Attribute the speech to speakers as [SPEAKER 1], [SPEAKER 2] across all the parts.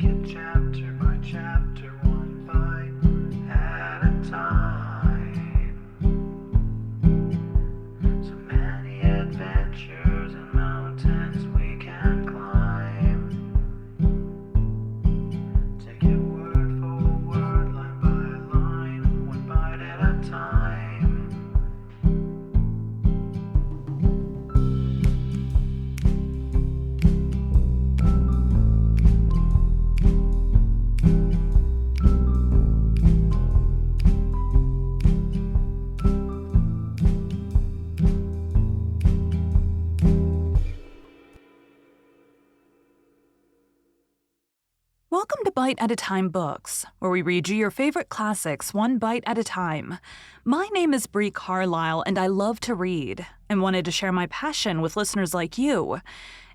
[SPEAKER 1] it chapter by chapter, one bite at a time. So many adventures and mountains we can climb. Take it word for word, line by line, one bite at a time.
[SPEAKER 2] Welcome to Bite at a Time Books, where we read you your favorite classics one bite at a time. My name is Bree Carlisle, and I love to read, and wanted to share my passion with listeners like you.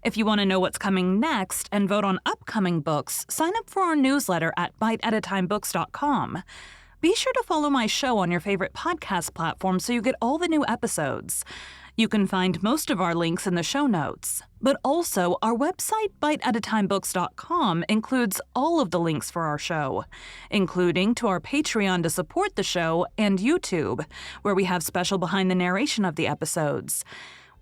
[SPEAKER 2] If you want to know what's coming next and vote on upcoming books, sign up for our newsletter at biteatatimebooks.com. Be sure to follow my show on your favorite podcast platform so you get all the new episodes. You can find most of our links in the show notes, but also our website, biteatatimebooks.com, includes all of the links for our show, including to our Patreon to support the show and YouTube, where we have special behind the narration of the episodes.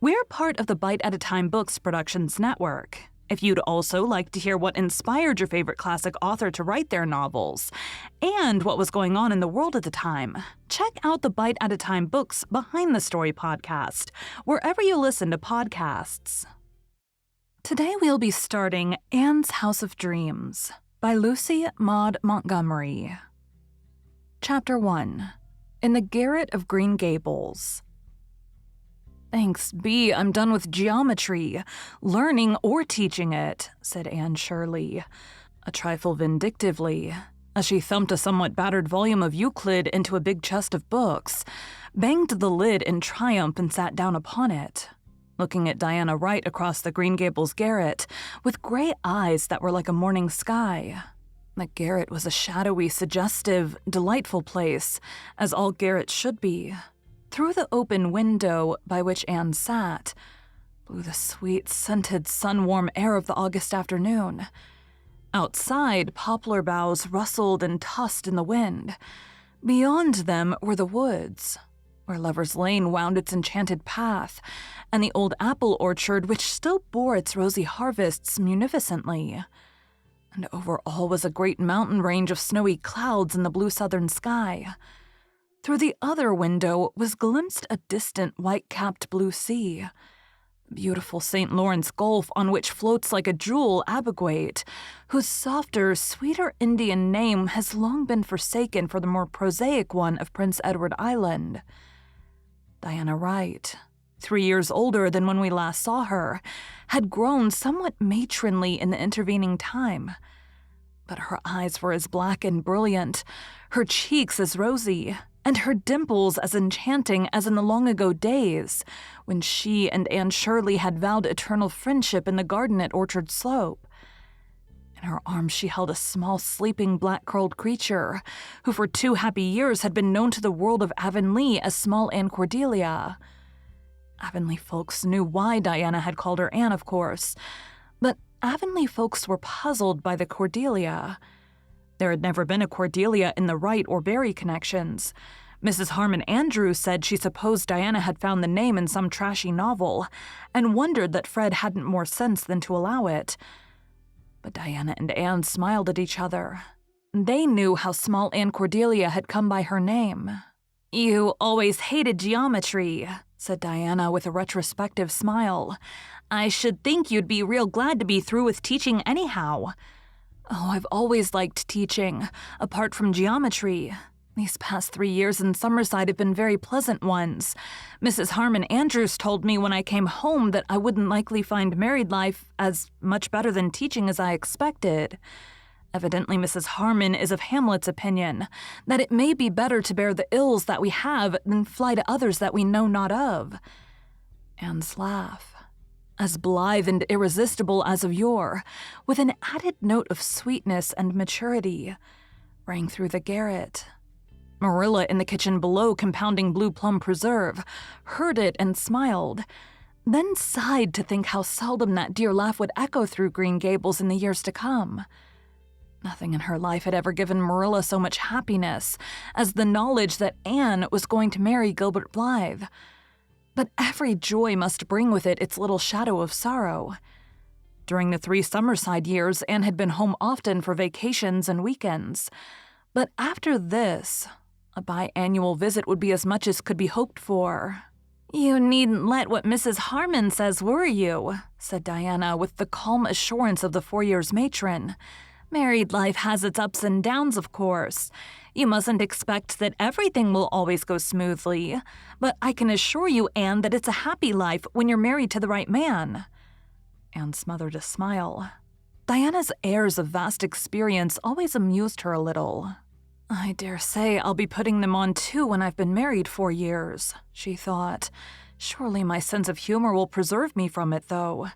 [SPEAKER 2] We're part of the Bite at a Time Books Productions Network. If you'd also like to hear what inspired your favorite classic author to write their novels, and what was going on in the world at the time, check out the Bite at a Time Books Behind the Story podcast, wherever you listen to podcasts. Today we'll be starting Anne's House of Dreams by Lucy Maud Montgomery. Chapter 1. In the Garret of Green Gables. "Thanks be, I'm done with geometry, learning or teaching it," said Anne Shirley, a trifle vindictively, as she thumped a somewhat battered volume of Euclid into a big chest of books, banged the lid in triumph and sat down upon it, looking at Diana Wright across the Green Gables garret, with gray eyes that were like a morning sky. The garret was a shadowy, suggestive, delightful place, as all garrets should be. Through the open window by which Anne sat blew the sweet, scented, sun-warm air of the August afternoon. Outside, poplar boughs rustled and tossed in the wind. Beyond them were the woods, where Lover's Lane wound its enchanted path, and the old apple orchard which still bore its rosy harvests munificently. And over all was a great mountain range of snowy clouds in the blue southern sky. Through the other window was glimpsed a distant white-capped blue sea, the beautiful St. Lawrence Gulf on which floats like a jewel Abergwait, whose softer, sweeter Indian name has long been forsaken for the more prosaic one of Prince Edward Island. Diana Wright, 3 years older than when we last saw her, had grown somewhat matronly in the intervening time, but her eyes were as black and brilliant, her cheeks as rosy, and her dimples as enchanting as in the long-ago days when she and Anne Shirley had vowed eternal friendship in the garden at Orchard Slope. In her arms she held a small, sleeping, black-curled creature, who for 2 happy years had been known to the world of Avonlea as small Anne Cordelia. Avonlea folks knew why Diana had called her Anne, of course, but Avonlea folks were puzzled by the Cordelia. There had never been a Cordelia in the Wright or Barry connections. Mrs. Harmon Andrews said she supposed Diana had found the name in some trashy novel, and wondered that Fred hadn't more sense than to allow it. But Diana and Anne smiled at each other. They knew how small Anne Cordelia had come by her name. "You always hated geometry," said Diana with a retrospective smile. "I should think you'd be real glad to be through with teaching anyhow." "Oh, I've always liked teaching, apart from geometry. These past 3 years in Summerside have been very pleasant ones. Mrs. Harmon Andrews told me when I came home that I wouldn't likely find married life as much better than teaching as I expected. Evidently, Mrs. Harmon is of Hamlet's opinion, that it may be better to bear the ills that we have than fly to others that we know not of." Anne's laugh, as blithe and irresistible as of yore, with an added note of sweetness and maturity, rang through the garret. Marilla in the kitchen below compounding blue plum preserve heard it and smiled, then sighed to think how seldom that dear laugh would echo through Green Gables in the years to come. Nothing in her life had ever given Marilla so much happiness as the knowledge that Anne was going to marry Gilbert Blythe. But every joy must bring with it its little shadow of sorrow. During the 3 Summerside years, Anne had been home often for vacations and weekends. But after this, a biannual visit would be as much as could be hoped for. "You needn't let what Mrs. Harmon says worry you," said Diana with the calm assurance of the 4 years matron. "Married life has its ups and downs, of course. You mustn't expect that everything will always go smoothly, but I can assure you, Anne, that it's a happy life when you're married to the right man." Anne smothered a smile. Diana's airs of vast experience always amused her a little. "I dare say I'll be putting them on too when I've been married 4 years, she thought. Surely my sense of humor will preserve me from it, though.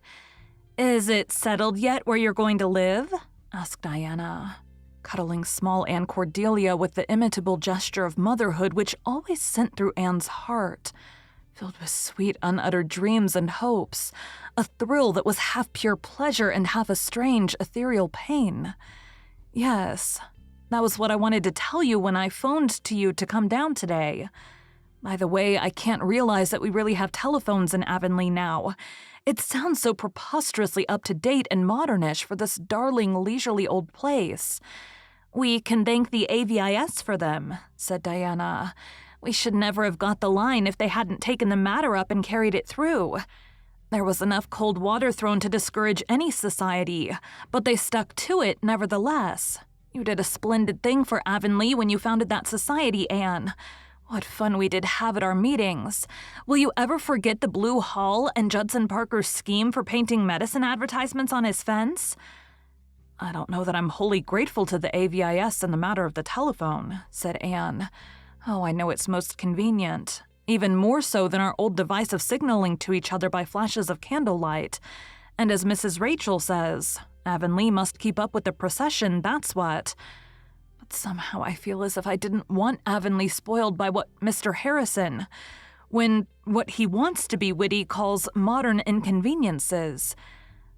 [SPEAKER 2] "Is it settled yet where you're going to live?" asked Diana, cuddling small Anne Cordelia with the imitable gesture of motherhood which always sent through Anne's heart, filled with sweet unuttered dreams and hopes, a thrill that was half pure pleasure and half a strange, ethereal pain. "Yes, that was what I wanted to tell you when I phoned to you to come down today. By the way, I can't realize that we really have telephones in Avonlea now. It sounds so preposterously up-to-date and modernish for this darling, leisurely old place." "We can thank the AVIS for them," said Diana. "We should never have got the line if they hadn't taken the matter up and carried it through. There was enough cold water thrown to discourage any society, but they stuck to it nevertheless. You did a splendid thing for Avonlea when you founded that society, Anne. What fun we did have at our meetings. Will you ever forget the Blue Hall and Judson Parker's scheme for painting medicine advertisements on his fence?" "I don't know that I'm wholly grateful to the AVIS in the matter of the telephone," said Anne. "Oh, I know it's most convenient, even more so than our old device of signaling to each other by flashes of candlelight. And as Mrs. Rachel says, Avonlea must keep up with the procession, that's what. But somehow I feel as if I didn't want Avonlea spoiled by what Mr. Harrison, when what he wants to be witty, calls modern inconveniences.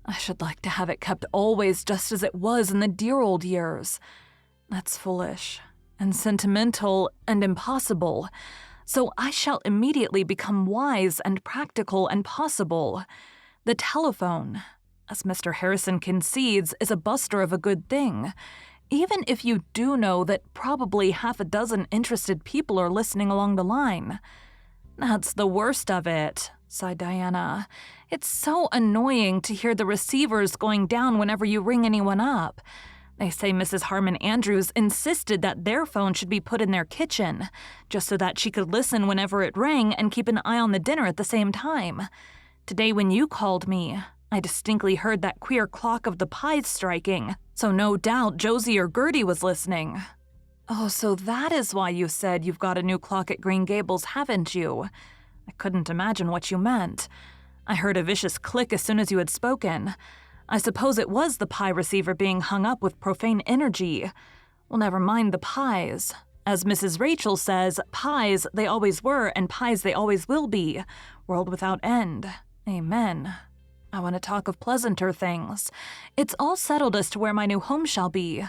[SPEAKER 2] I should like to have it kept always just as it was in the dear old years. That's foolish and sentimental and impossible. So I shall immediately become wise and practical and possible. The telephone, as Mr. Harrison concedes, is a buster of a good thing, even if you do know that probably 6 interested people are listening along the line." "That's the worst of it," sighed Diana. "It's so annoying to hear the receivers going down whenever you ring anyone up. They say Mrs. Harmon Andrews insisted that their phone should be put in their kitchen, just so that she could listen whenever it rang and keep an eye on the dinner at the same time. Today when you called me, I distinctly heard that queer clock of the pies striking, so no doubt Josie or Gertie was listening." "Oh, so that is why you said you've got a new clock at Green Gables, haven't you? I couldn't imagine what you meant. I heard a vicious click as soon as you had spoken. I suppose it was the pie receiver being hung up with profane energy. Well, never mind the pies. As Mrs. Rachel says, pies they always were and pies they always will be, world without end. Amen. I want to talk of pleasanter things. It's all settled as to where my new home shall be."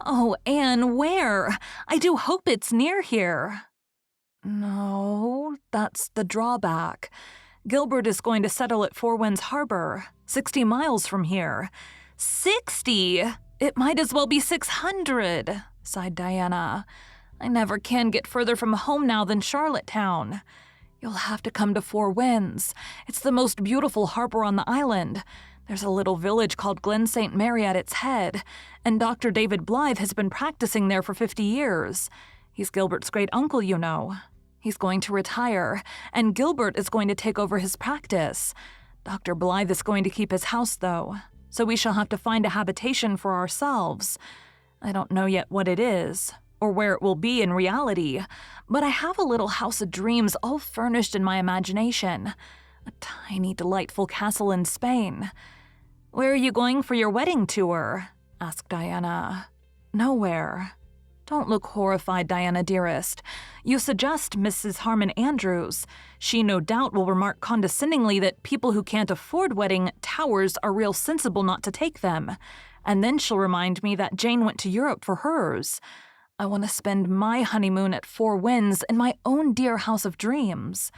[SPEAKER 2] "Oh, Anne, where? I do hope it's near here." "No, that's the drawback. Gilbert is going to settle at Four Winds Harbor, 60 miles from here." "60? It might as well be 600, sighed Diana. "I never can get further from home now than Charlottetown. You'll have to come to Four Winds. It's the most beautiful harbor on the island. There's a little village called Glen St. Mary at its head, and Dr. David Blythe has been practicing there for 50 years. He's Gilbert's great-uncle, you know. He's going to retire, and Gilbert is going to take over his practice. Dr. Blythe is going to keep his house, though, so we shall have to find a habitation for ourselves. I don't know yet what it is, or where it will be in reality, but I have a little house of dreams all furnished in my imagination. A tiny, delightful castle in Spain." "Where are you going for your wedding tour?" asked Diana. "Nowhere. Don't look horrified, Diana dearest. You suggest Mrs. Harmon Andrews. She no doubt will remark condescendingly that people who can't afford wedding towers are real sensible not to take them. And then she'll remind me that Jane went to Europe for hers. I want to spend my honeymoon at Four Winds in my own dear house of dreams.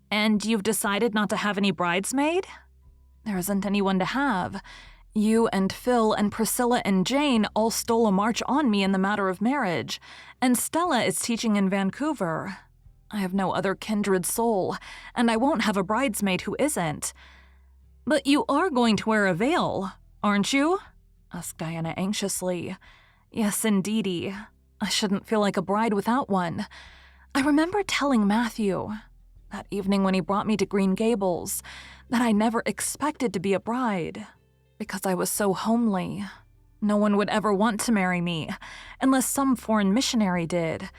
[SPEAKER 2] And you've decided not to have any bridesmaid? There isn't anyone to have. You and Phil and Priscilla and Jane all stole a march on me in the matter of marriage, and Stella is teaching in Vancouver. I have no other kindred soul, and I won't have a bridesmaid who isn't. But you are going to wear a veil, aren't you? Asked Diana anxiously. Yes, indeedy. I shouldn't feel like a bride without one. I remember telling Matthew, that evening when he brought me to Green Gables, that I never expected to be a bride. Because I was so homely. No one would ever want to marry me, unless some foreign missionary did.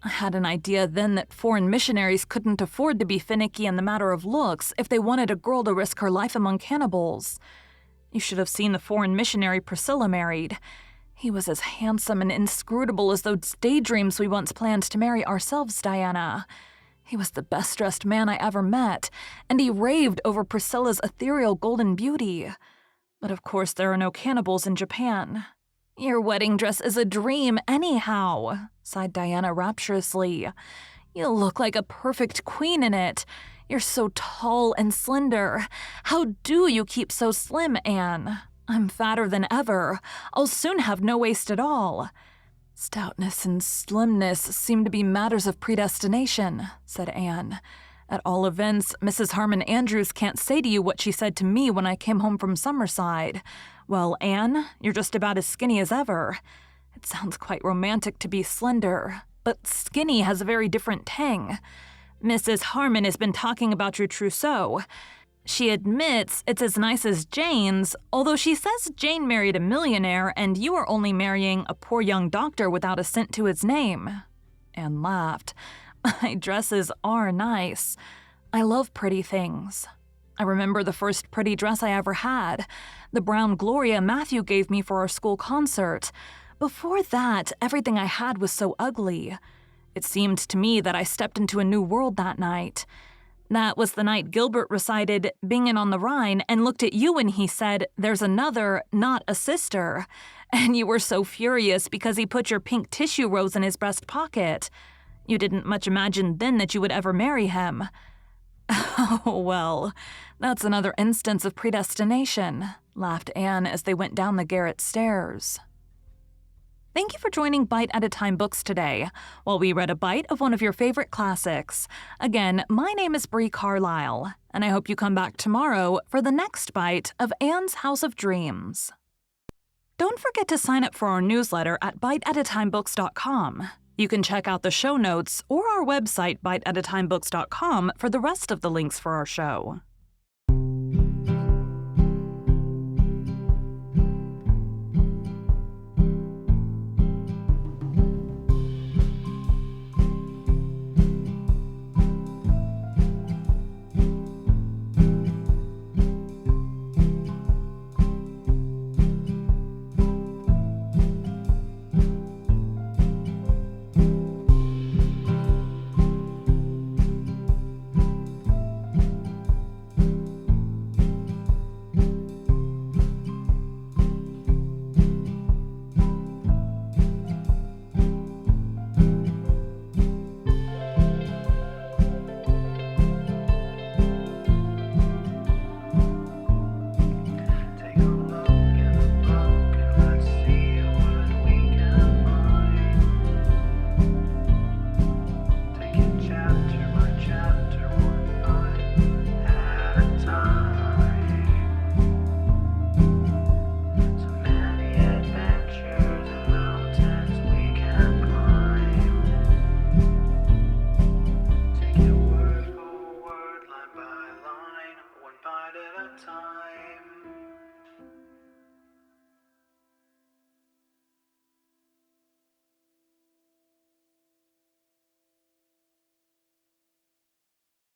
[SPEAKER 2] I had an idea then that foreign missionaries couldn't afford to be finicky in the matter of looks if they wanted a girl to risk her life among cannibals. You should have seen the foreign missionary Priscilla married. He was as handsome and inscrutable as those daydreams we once planned to marry ourselves, Diana. He was the best-dressed man I ever met, and he raved over Priscilla's ethereal golden beauty. But of course there are no cannibals in Japan. Your wedding dress is a dream anyhow, sighed Diana rapturously. You look like a perfect queen in it. You're so tall and slender. How do you keep so slim, Anne? I'm fatter than ever. I'll soon have no waist at all. Stoutness and slimness seem to be matters of predestination, said Anne. At all events, Mrs. Harmon Andrews can't say to you what she said to me when I came home from Summerside. Well, Anne, you're just about as skinny as ever. It sounds quite romantic to be slender, but skinny has a very different tang. Mrs. Harmon has been talking about your trousseau. She admits it's as nice as Jane's, although she says Jane married a millionaire and you are only marrying a poor young doctor without a cent to his name. Anne laughed. My dresses are nice. I love pretty things. I remember the first pretty dress I ever had, the brown Gloria Matthew gave me for our school concert. Before that, everything I had was so ugly. It seemed to me that I stepped into a new world that night. That was the night Gilbert recited Bingen on the Rhine and looked at you when he said, "There's another, not a sister." And you were so furious because he put your pink tissue rose in his breast pocket. You didn't much imagine then that you would ever marry him. Oh, well, that's another instance of predestination, laughed Anne as they went down the Garret stairs. Thank you for joining Bite at a Time Books today, while we read a bite of one of your favorite classics. Again, my name is Bree Carlisle, and I hope you come back tomorrow for the next bite of Anne's House of Dreams. Don't forget to sign up for our newsletter at biteatatimebooks.com. You can check out the show notes or our website, biteatatimebooks.com, for the rest of the links for our show.